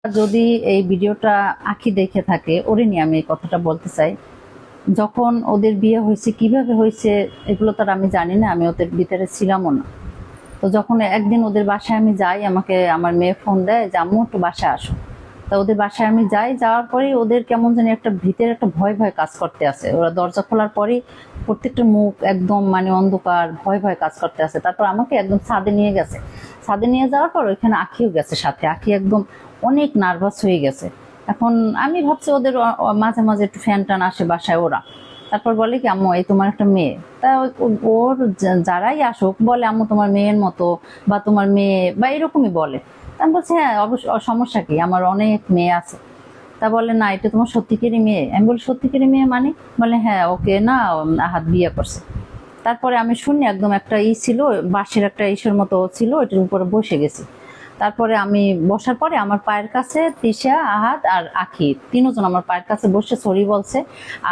যদি এই ভিডিওটা আঁখি দেখে থাকে, ওরে নিয়ে আমি এই কথাটা বলতে চাই। যখন ওদের বিয়ে হয়েছে, কিভাবে হয়েছে এগুলো তো আর আমি জানি না, আমি ওদের ভিতরে ছিলামও না। তো যখন একদিন ওদের বাসায় আমি যাই, আমাকে আমার মেয়ে ফোন দেয় যে আম্মু একটু বাসায় আসো। তা ওদের বাসায় আমি যাই, যাওয়ার পরেই ওদের কেমন জানি একটা ভিতরে একটা ভয় ভয় কাজ করতে আছে। ওরা দরজা খোলার পরেই প্রত্যেকটা মুখ একদম মানে অন্ধকার, ভয় ভয় কাজ করতে আছে। তারপর আমাকে একদম ছাদে নিয়ে গেছে। ছাদে নিয়ে যাওয়ার পর ওইখানে আঁখিও গেছে সাথে। আঁখি একদম অনেক নার্ভাস হয়ে গেছে। এখন আমি ভাবছি ওদের মাঝে মাঝে একটু ফ্যান টান আসে বাসায় ওরা। তারপর বলে কি আম্মু এই তোমার একটা মেয়ে। তা ওর যারাই আসুক বলে আম্মু তোমার মেয়ের মতো, বা তোমার মেয়ে, বা এরকমই বলে। তা আমি বলছি হ্যাঁ অবশ্য, সমস্যা কি, আমার অনেক মেয়ে আছে। তা বলে না এটা তোমার সত্যিকারই মেয়ে। আমি বলি সত্যিকারই মেয়ে মানে? বলে হ্যাঁ ওকে না আহাত বিয়ে করছে। তারপরে আমি শুনি একদম একটা ছিল, বাঁশের একটা ইসের মতো ছিল, ওইটার উপরে বসে গেছি। তারপরে আমি বসার পরে আমার পায়ের কাছে তিশা, আহাদ আর আঁখি তিনজন আমার পায়ের কাছে বসে সরি বলছে।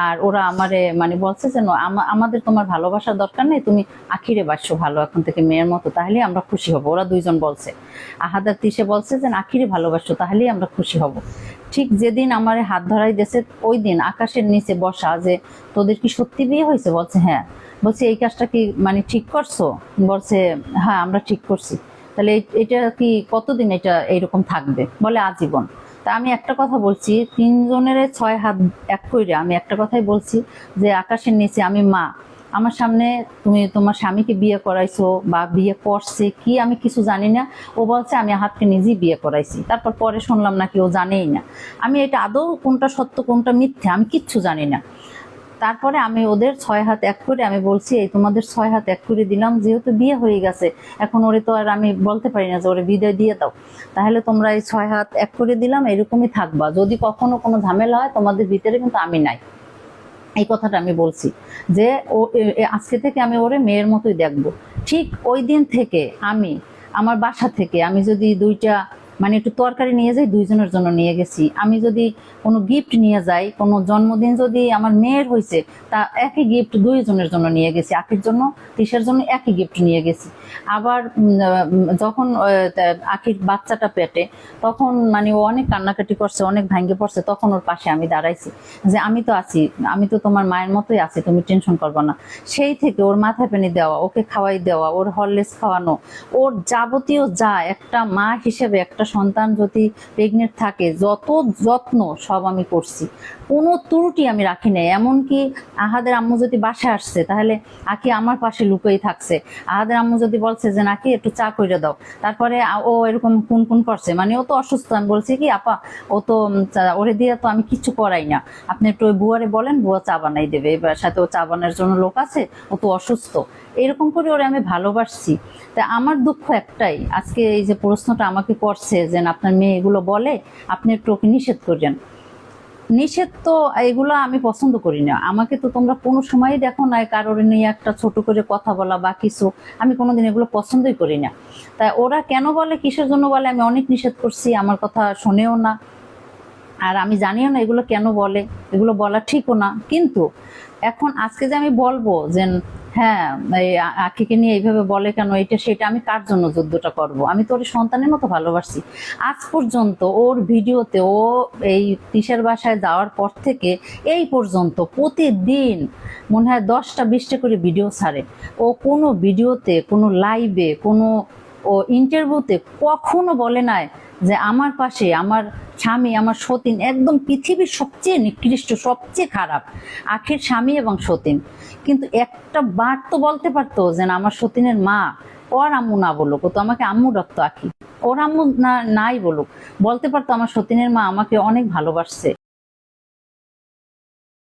আর ওরা আমারে মানে বলছে যে আমাদের তোমার ভালোবাসার দরকার নেই, তুমি আঁখিরে বাসো ভালো এখন থেকে মেয়ের মতো, তাহলেই আমরা খুশি হব। ওরা দুইজন বলছে। আহাদ আর তিশা বলছে যে আঁখিরে ভালোবাসো তাহলেই আমরা খুশি হব। ঠিক যেদিন আমার হাত ধরাই দিয়েছে ওই দিন আকাশের নিচে বসা, যে তোদের কি সত্যি বিয়ে হয়েছে? বলছে হ্যাঁ। বলছে এই কাজটা কি মানে ঠিক করছো? বলছে হ্যাঁ আমরা ঠিক করছি। তাহলে এটা কি কতদিন এটা এইরকম থাকবে? বলে আজীবন। তা আমি একটা কথা বলছি, তিনজনের 6 হাত এক কইরে আমি একটা কথাই বলছি, যে আকাশের নিচে আমি মা, আমার সামনে তুমি তোমার স্বামীকে বিয়ে করাইছো বা বিয়ে করছে কি আমি কিছু জানি না। ও বলছে আমি আহাতকে নিজেই বিয়ে করাইছি। তারপর পরে শুনলাম নাকি ও জানেই না। আমি এটা আদৌ কোনটা সত্য কোনটা মিথ্যে আমি কিচ্ছু জানি না। তারপরে আমি ওদের 6 হাত এক করে আমি বলছি এই তোমাদের 6 হাত এক করে দিলাম, যেহেতু বিয়ে হয়ে গেছে এখন ওরে তো আর আমি বলতে পারি না যে ওরে বিদায় দিয়ে দাও। তাহলে তোমরা এই 6 হাত এক করে দিলাম, এরকমই থাকবা। যদি কখনো কোনো ঝামেলা হয় তোমাদের ভিতরে কিন্তু আমি নাই। এই কথাটা আমি বলছি যে ও আজকে থেকে আমি ওরে মেয়ের মতোই দেখবো। ঠিক ওই দিন থেকে আমি আমার বাসা থেকে আমি যদি দুইটা মানে একটু তরকারি নিয়ে যাই, দুইজনের জন্য নিয়ে গেছি। আমি যদি কোনো গিফট নিয়ে যাই, কোনো জন্মদিন যদি আমার মেয়ের হয়েছে, তা একই গিফট দুইজনের জন্য নিয়ে গেছি। আখির জন্য তিশার জন্য একই গিফট নিয়ে গেছি। আবার যখন আখির বাচ্চাটা পেটে, তখন মানে ও অনেক কান্নাকাটি করছে, অনেক ভাঙ্গে পড়ছে, তখন ওর পাশে আমি দাঁড়াইছি যে আমি তো আছি, আমি তো তোমার মায়ের মতোই আছি, তুমি টেনশন করবে না। সেই থেকে ওর মাথায় পানি দেওয়া, ওকে খাওয়াই দেওয়া, ওর হরলিক্স খাওয়ানো, ওর যাবতীয় যা একটা মা হিসেবে একটা সন্তান যদি প্রেগনেন্ট থাকে যত যত্ন সব আমি করছি, কোনো ত্রুটি আমি রাখি নাই। এমনকি আহাদের আম্মু যদি বাসায় আসছে তাহলে আঁকি আমার পাশে লুকিয়ে থাকছে। আহাদের আম্মু যদি বলছে যে নাকি একটু চা করে দাও, তারপরে ও এরকম কুন কুন করছে, মানে ও তো অসুস্থ। আমি বলছি কি আপা ও তো ওরে দিয়ে তো আমি কিছু করাই না, আপনি একটু ওই বুয়ারে বলেন, বুয়া চা বানাই দেবে, এবার সাথে ও চা বানানোর জন্য লোক আছে, ও তো অসুস্থ। এরকম করে ওরে আমি ভালোবাসছি। তা আমার দুঃখ একটাই, আজকে এই যে প্রশ্নটা আমাকে করছে যে আপনার মেয়ে এগুলো বলে, আপনি একটু ওকে নিষেধ করবেন। নিষেধ তো এগুলো আমি পছন্দ করি না। আমাকে তো তোমরা কোনো সময়ই দেখো না কারোর নিয়ে একটা ছোট করে কথা বলা বা কিছু, আমি কোনোদিন এগুলো পছন্দই করি না। তাই ওরা কেন বলে, কিসের জন্য বলে, আমি অনেক নিষেধ করছি, আমার কথা শোনেও না। আর আমি জানিও না এগুলো কেন বলে, এগুলো বলা ঠিকও না। কিন্তু এখন আজকে যে আমি বলবো যে হ্যাঁ এই আখিকে নিয়ে এইভাবে বলে কেন, এটা সেটা, আমি কার জন্য যুদ্ধটা করব? আমি তো ওর সন্তানের মতো ভালোবাসি। আজ পর্যন্ত ওর ভিডিওতে, ও এই তিশার বাসায় যাওয়ার পর থেকে এই পর্যন্ত প্রতিদিন মনে হয় 10টা 20টা করে ভিডিও ছাড়ে। ও কোনো ভিডিওতে, কোনো লাইভে, কোনো ও ইন্টারভিউতে কখনো বলে নাই যে আমার পাশে আমার স্বামী, আমার সতীন একদম পৃথিবীর সবচেয়ে নিকৃষ্ট, সবচেয়ে খারাপ আখির স্বামী এবং সতীন। কিন্তু একটা বার তো বলতে পারতো যে না আমার সতীনের মা, ওর আম্মু না বলুক, ও তো আমাকে আম্মু ডাকতো আখি, ওর আম্মু না নাই বলুক, বলতে পারতো আমার সতীনের মা আমাকে অনেক ভালোবাসছে,